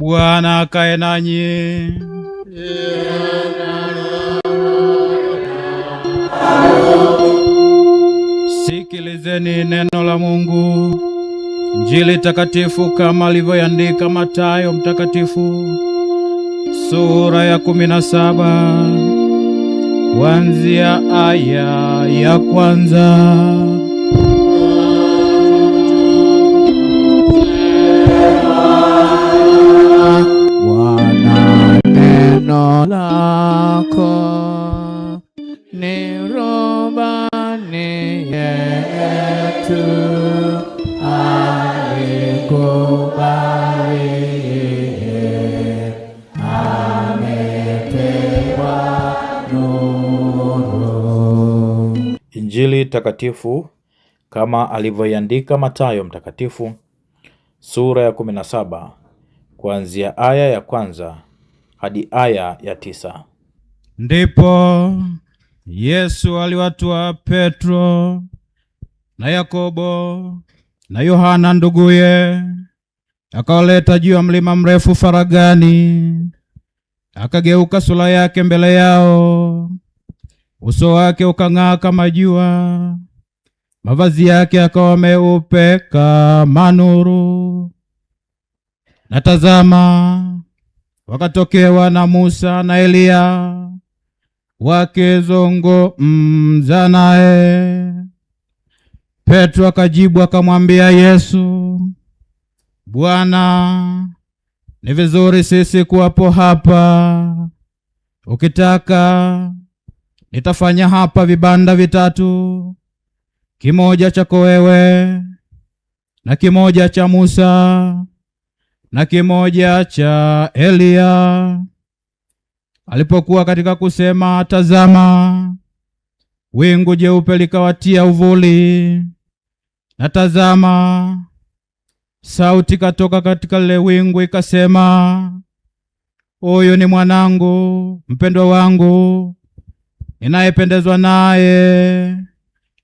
Bwana akae nanyi. Sikilizeni neno la Mungu. Injili takatifu kama alivyoandika Mathayo mtakatifu, sura ya 17 kuanzia aya ya kwanza. Bwana, neno lako ni rubani yetu, alikubalie amepewa nuru. Injili takatifu kama alivyoiandika Mathayo mtakatifu, sura ya 17 kuanzia aya ya kwanza hadi aya ya 9. Ndipo Yesu aliwatwaa Petro na Yakobo na Yohana nduguye, akawaleta juu ya mlima mrefu faragani. Akageuka sura yake mbele yao, uso wake ukang'aa kama jua, mavazi yake yakawa meupe kama nuru. Na tazama, wakatokewa na Musa na Eliya wakizungumza naye. Petro akajibu akamwambia Yesu, Bwana, ni vizuri sisi kuwapo hapa. Ukitaka nitafanya hapa vibanda vitatu, kimoja chako wewe, na kimoja cha Musa, na kimoja cha Eliya. Alipokuwa katika kusema, tazama, wingu jeupe likawatia uvuli. Na tazama, sauti katoka katika lile wingu ikasema, huyu ni mwanangu mpendwa wangu, ninayependezwa naye,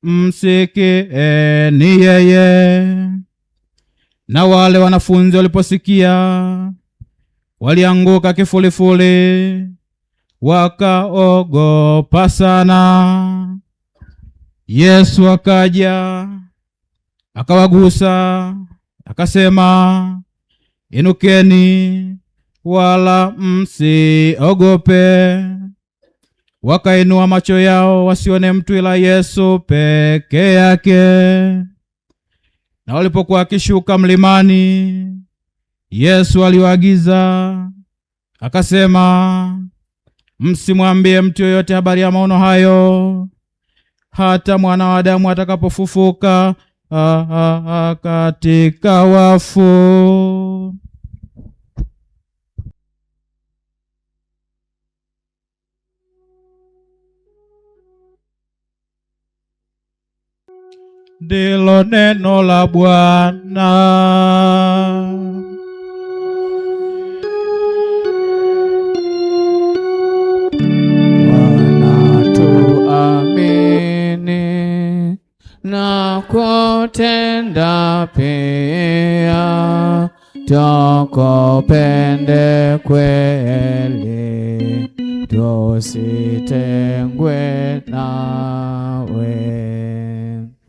msikieni yeye. Na wale wanafunzi waliposikia, walianguka kifulifuli, wakaogopa sana. Yesu akaja, akawagusa, akasema, inukeni, wala msiogope. Wakainua macho yao wasione mtu ila Yesu peke yake. Na walipokuwa akishuka mlimani, Yesu aliwaagiza akasema, msimwambie mtu yoyote habari ya maono hayo, hata mwana wa Adamu atakapofufuka katika wafu. Ndilo neno la Bwana. Tuamini na kutenda pia, tukupende kweli, tusitengwe nawe.